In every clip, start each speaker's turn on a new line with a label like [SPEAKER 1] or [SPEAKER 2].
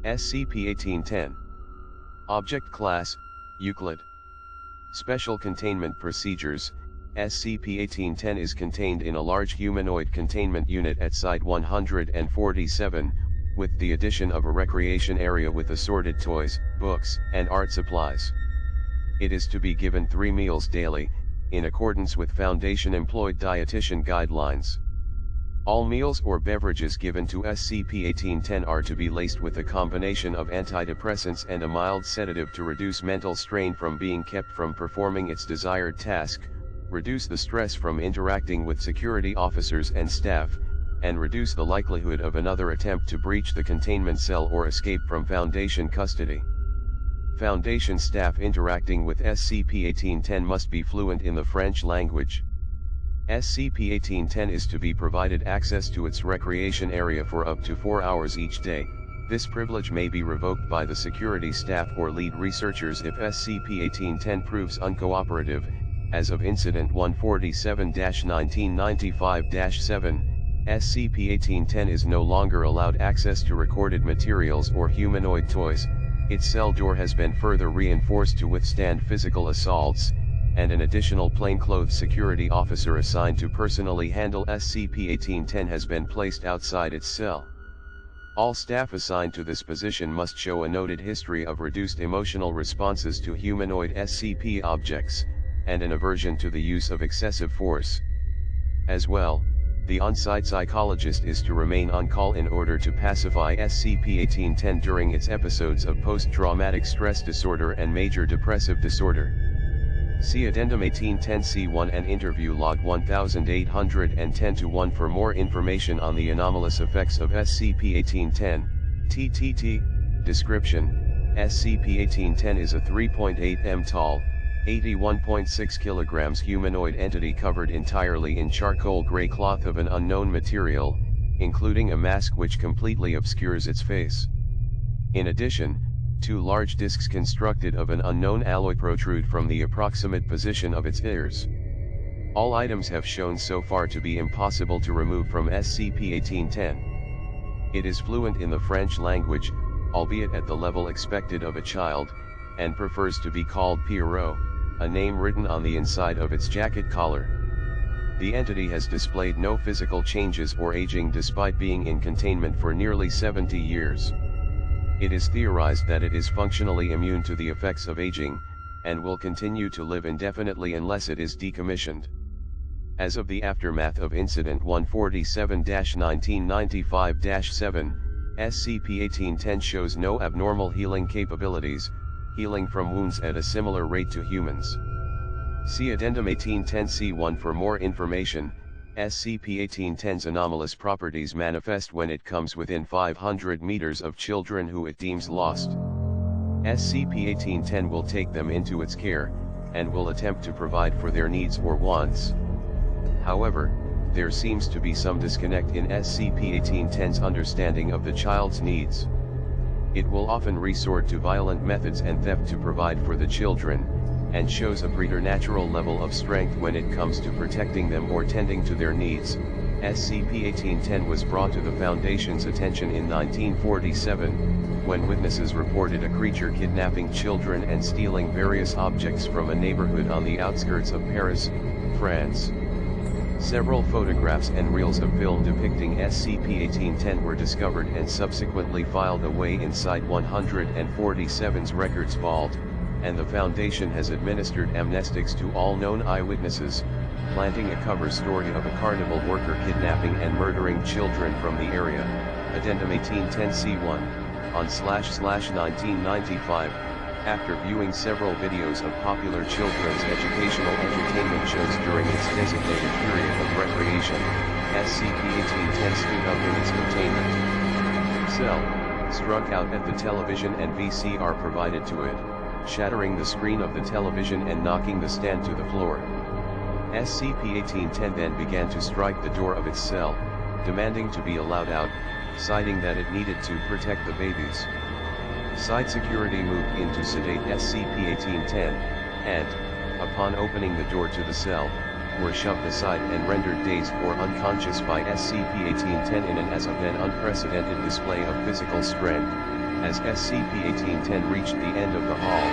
[SPEAKER 1] SCP-1810. Object Class, Euclid. Special Containment Procedures. SCP-1810 is contained in a large humanoid containment unit at Site-147, with the addition of a recreation area with assorted toys, books, and art supplies. It is to be given 3 meals daily, in accordance with Foundation-employed dietitian guidelines. All meals or beverages given to SCP-1810 are to be laced with a combination of antidepressants and a mild sedative to reduce mental strain from being kept from performing its desired task, reduce the stress from interacting with security officers and staff, and reduce the likelihood of another attempt to breach the containment cell or escape from Foundation custody. Foundation staff interacting with SCP-1810 must be fluent in the French language. SCP-1810 is to be provided access to its recreation area for up to 4 hours each day. This privilege may be revoked by the security staff or lead researchers if SCP-1810 proves uncooperative. As of Incident 147-1995-7, SCP-1810 is no longer allowed access to recorded materials or humanoid toys. Its cell door has been further reinforced to withstand physical assaults, and an additional plainclothes security officer assigned to personally handle SCP-1810 has been placed outside its cell. All staff assigned to this position must show a noted history of reduced emotional responses to humanoid SCP objects, and an aversion to the use of excessive force. As well, the on-site psychologist is to remain on call in order to pacify SCP-1810 during its episodes of post-traumatic stress disorder and major depressive disorder. See Addendum 1810-C1 and Interview Log 1810-1 for more information on the anomalous effects of SCP-1810, TTT. Description: SCP-1810 is a 3.8 m tall, 81.6 kg humanoid entity covered entirely in charcoal gray cloth of an unknown material, including a mask which completely obscures its face. In addition, 2 large discs constructed of an unknown alloy protrude from the approximate position of its ears. All items have shown so far to be impossible to remove from SCP-1810. It is fluent in the French language, albeit at the level expected of a child, and prefers to be called Pierrot, a name written on the inside of its jacket collar. The entity has displayed no physical changes or aging despite being in containment for nearly 70 years. It is theorized that it is functionally immune to the effects of aging, and will continue to live indefinitely unless it is decommissioned. As of the aftermath of Incident 147-1995-7, SCP-1810 shows no abnormal healing capabilities, healing from wounds at a similar rate to humans. See Addendum 1810-C1 for more information. SCP-1810's anomalous properties manifest when it comes within 500 meters of children who it deems lost. SCP-1810 will take them into its care, and will attempt to provide for their needs or wants. However, there seems to be some disconnect in SCP-1810's understanding of the child's needs. It will often resort to violent methods and theft to provide for the children, and shows a preternatural level of strength when it comes to protecting them or tending to their needs. SCP-1810 was brought to the Foundation's attention in 1947, when witnesses reported a creature kidnapping children and stealing various objects from a neighborhood on the outskirts of Paris, France. Several photographs and reels of film depicting SCP-1810 were discovered and subsequently filed away in Site-147's records vault, and the Foundation has administered amnestics to all known eyewitnesses, planting a cover story of a carnival worker kidnapping and murdering children from the area. Addendum 1810-C1, on//1995, after viewing several videos of popular children's educational entertainment shows during its designated period of recreation, SCP-1810 stood up in its containment cell, struck out at the television and VCR provided to it, shattering the screen of the television and knocking the stand to the floor. SCP-1810 then began to strike the door of its cell, demanding to be allowed out, citing that it needed to protect the babies. Site security moved in to sedate SCP-1810, and, upon opening the door to the cell, were shoved aside and rendered dazed or unconscious by SCP-1810 in an as of then unprecedented display of physical strength. As SCP-1810 reached the end of the hall,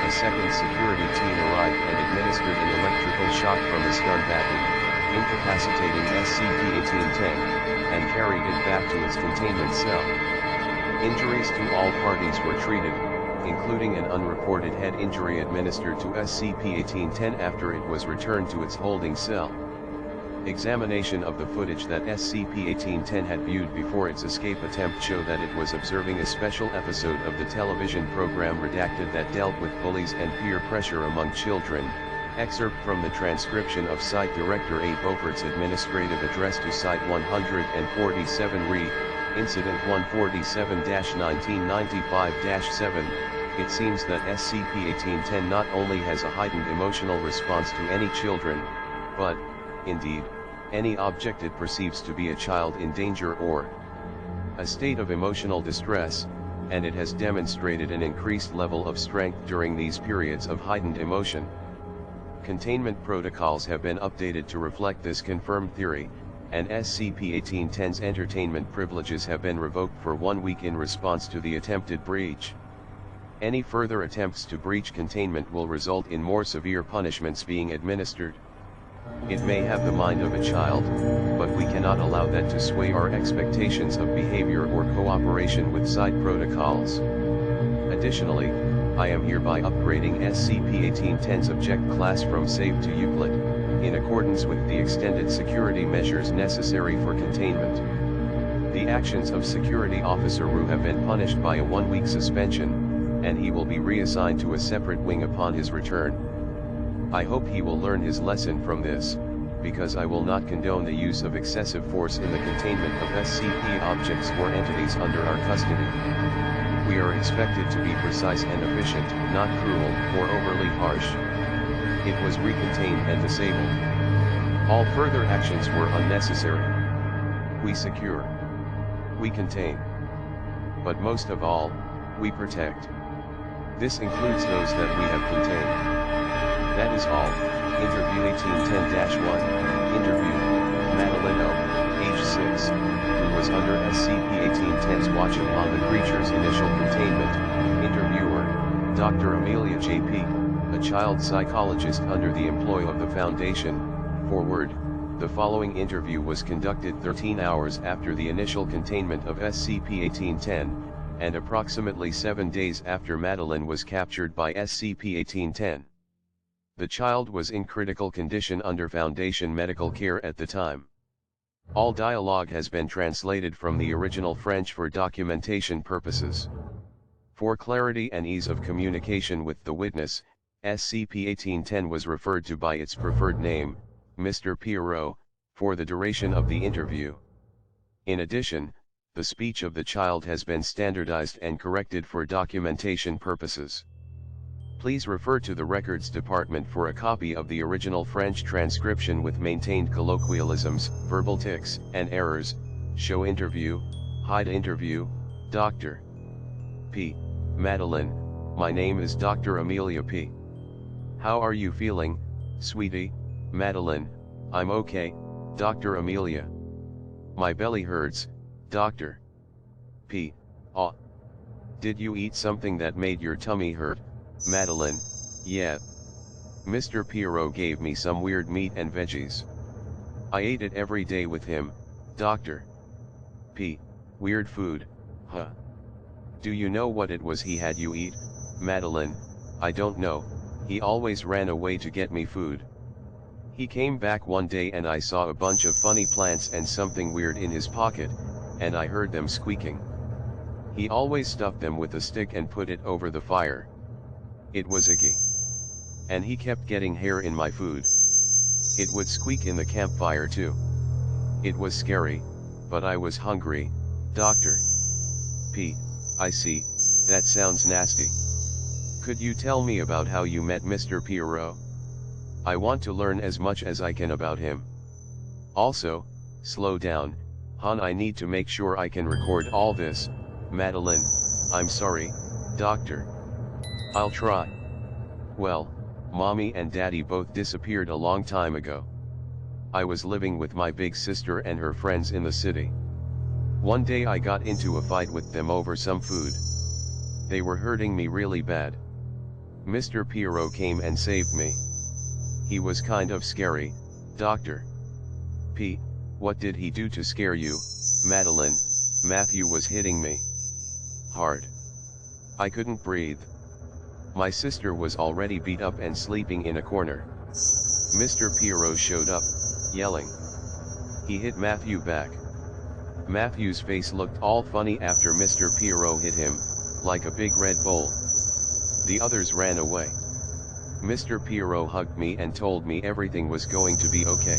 [SPEAKER 1] a second security team arrived and administered an electrical shock from a stun battery, incapacitating SCP-1810, and carried it back to its containment cell. Injuries to all parties were treated, including an unreported head injury administered to SCP-1810 after it was returned to its holding cell. Examination of the footage that SCP-1810 had viewed before its escape attempt show that it was observing a special episode of the television program Redacted that dealt with bullies and peer pressure among children. Excerpt from the transcription of Site Director A. Beaufort's administrative address to Site 147 re. Incident 147-1995-7, it seems that SCP-1810 not only has a heightened emotional response to any children, but, indeed, any object it perceives to be a child in danger or a state of emotional distress, and it has demonstrated an increased level of strength during these periods of heightened emotion. Containment protocols have been updated to reflect this confirmed theory, and SCP-1810's entertainment privileges have been revoked for 1 week in response to the attempted breach. Any further attempts to breach containment will result in more severe punishments being administered. It may have the mind of a child, but we cannot allow that to sway our expectations of behavior or cooperation with site protocols. Additionally, I am hereby upgrading SCP-1810's object class from Safe to Euclid, in accordance with the extended security measures necessary for containment. The actions of Security Officer Ru have been punished by a 1-week suspension, and he will be reassigned to a separate wing upon his return. I hope he will learn his lesson from this, because I will not condone the use of excessive force in the containment of SCP objects or entities under our custody. We are expected to be precise and efficient, not cruel or overly harsh. It was recontained and disabled. All further actions were unnecessary. We secure. We contain. But most of all, we protect. This includes those that we have contained. That is all. Interview 1810-1. Interview, Madeline O, age 6, who was under SCP-1810's watch upon the creature's initial containment. Interviewer, Dr. Amelia J.P., a child psychologist under the employ of the Foundation. Forward, the following interview was conducted 13 hours after the initial containment of SCP-1810, and approximately 7 days after Madeline was captured by SCP-1810. The child was in critical condition under Foundation medical care at the time. All dialogue has been translated from the original French for documentation purposes. For clarity and ease of communication with the witness, SCP-1810 was referred to by its preferred name, Mr. Pierrot, for the duration of the interview. In addition, the speech of the child has been standardized and corrected for documentation purposes. Please refer to the Records Department for a copy of the original French transcription with maintained colloquialisms, verbal tics, and errors. Show interview, hide interview, Dr. P. Madeline, my name is Dr. Amelia P. How are you feeling, sweetie? Madeline, I'm okay, Dr. Amelia. My belly hurts, Dr. P. Aw. Did you eat something that made your tummy hurt? Madeline, yeah. Mr. Pierrot gave me some weird meat and veggies. I ate it every day with him, Dr. P. Weird food, huh? Do you know what it was he had you eat? Madeline, I don't know, he always ran away to get me food. He came back one day and I saw a bunch of funny plants and something weird in his pocket, and I heard them squeaking. He always stuffed them with a stick and put it over the fire. It was icky. And he kept getting hair in my food. It would squeak in the campfire too. It was scary, but I was hungry, Dr. P. I see, that sounds nasty. Could you tell me about how you met Mr. Pierrot? I want to learn as much as I can about him. Also, slow down, hon, I need to make sure I can record all this. Madeline, I'm sorry, Doctor. I'll try. Well, Mommy and Daddy both disappeared a long time ago. I was living with my big sister and her friends in the city. One day I got into a fight with them over some food. They were hurting me really bad. Mr. Pierrot came and saved me. He was kind of scary, Doctor. P. What did he do to scare you, Madeline? Matthew was hitting me hard. I couldn't breathe. My sister was already beat up and sleeping in a corner. Mr. Pierrot showed up, yelling. He hit Matthew back. Matthew's face looked all funny after Mr. Pierrot hit him, like a big red bowl. The others ran away. Mr. Pierrot hugged me and told me everything was going to be okay.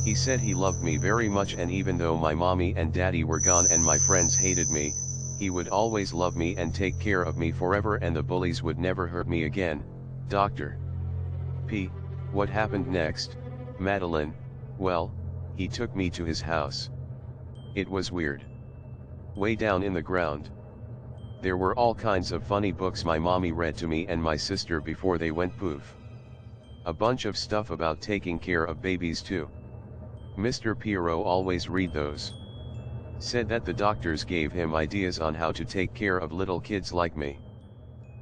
[SPEAKER 1] He said he loved me very much, and even though my mommy and daddy were gone and my friends hated me, he would always love me and take care of me forever, and the bullies would never hurt me again, Doctor. P. What happened next, Madeline? Well, he took me to his house. It was weird. Way down in the ground. There were all kinds of funny books my mommy read to me and my sister before they went poof. A bunch of stuff about taking care of babies too. Mr. Pierrot always read those. Said that the doctors gave him ideas on how to take care of little kids like me.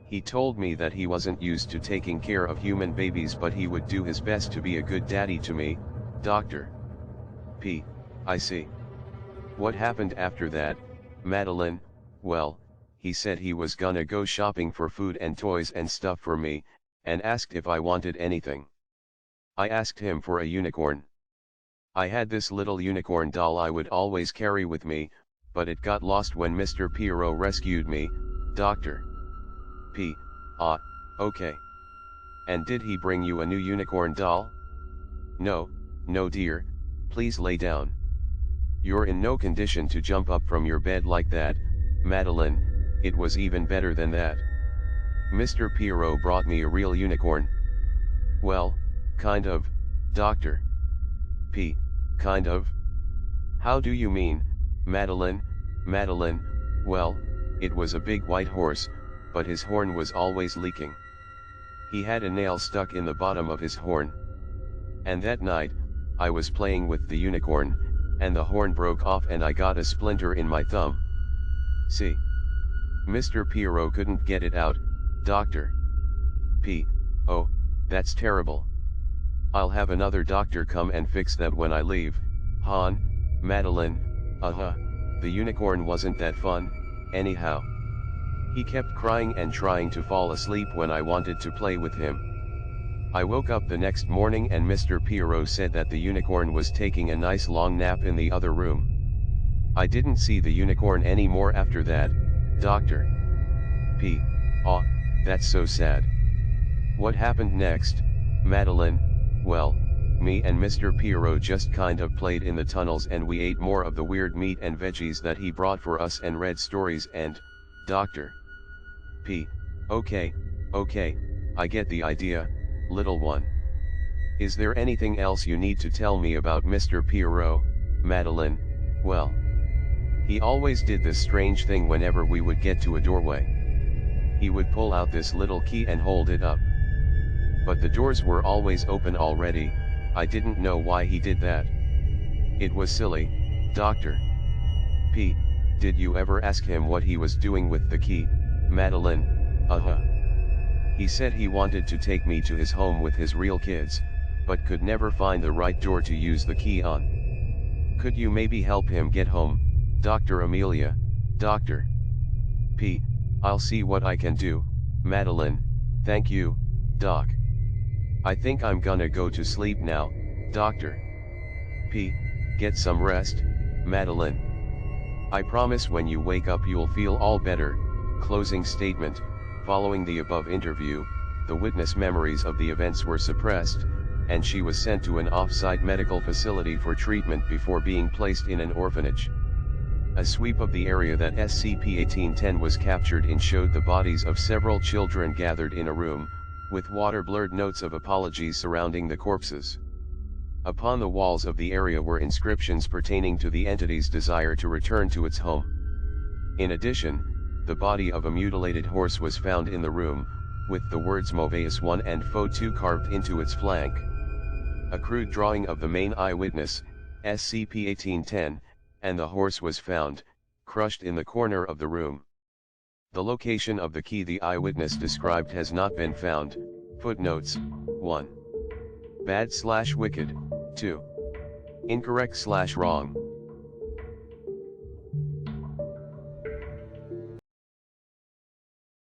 [SPEAKER 1] He told me that he wasn't used to taking care of human babies, but he would do his best to be a good daddy to me, Doctor. P. I see. What happened after that, Madeline? Well, he said he was gonna go shopping for food and toys and stuff for me, and asked if I wanted anything. I asked him for a unicorn. I had this little unicorn doll I would always carry with me, but it got lost when Mr. Pierrot rescued me, Doctor. P. Ah, okay. And did he bring you a new unicorn doll? No, no dear, please lay down. You're in no condition to jump up from your bed like that, Madeline. It was even better than that. Mr. Pierrot brought me a real unicorn. Well, kind of, Doctor. P. Kind of? How do you mean, Madeline? Madeline, well, it was a big white horse, but his horn was always leaking. He had a nail stuck in the bottom of his horn. And that night, I was playing with the unicorn, and the horn broke off and I got a splinter in my thumb. See? Mr. Pierrot couldn't get it out, Doctor. P. Oh, that's terrible. I'll have another doctor come and fix that when I leave, hon, Madeline. The unicorn wasn't that fun, anyhow. He kept crying and trying to fall asleep when I wanted to play with him. I woke up the next morning and Mr. Pierrot said that the unicorn was taking a nice long nap in the other room. I didn't see the unicorn anymore after that, Doctor. P. Aw, that's so sad. What happened next, Madeline? Well, me and Mr. Pierrot just kind of played in the tunnels and we ate more of the weird meat and veggies that he brought for us and read stories and, Doctor. P. Okay, I get the idea, little one. Is there anything else you need to tell me about Mr. Pierrot, Madeline? Well, he always did this strange thing whenever we would get to a doorway. He would pull out this little key and hold it up. But the doors were always open already. I didn't know why he did that. It was silly, Doctor. P. Did you ever ask him what he was doing with the key, Madeline? He said he wanted to take me to his home with his real kids, but could never find the right door to use the key on. Could you maybe help him get home, Dr. Amelia, Doctor? P. I'll see what I can do, Madeline, thank you, Doc. I think I'm gonna go to sleep now, Doctor. P. Get some rest, Madeline. I promise when you wake up you'll feel all better. Closing statement. Following the above interview, the witness memories of the events were suppressed, and she was sent to an off-site medical facility for treatment before being placed in an orphanage. A sweep of the area that SCP-1810 was captured in showed the bodies of several children gathered in a room, with water-blurred notes of apologies surrounding the corpses. Upon the walls of the area were inscriptions pertaining to the entity's desire to return to its home. In addition, the body of a mutilated horse was found in the room, with the words Moveus 1 and Fo 2 carved into its flank. A crude drawing of the main eyewitness, SCP-1810, and the horse was found, crushed in the corner of the room. The location of the key the eyewitness described has not been found. Footnotes: 1. Bad/wicked, 2. Incorrect/wrong.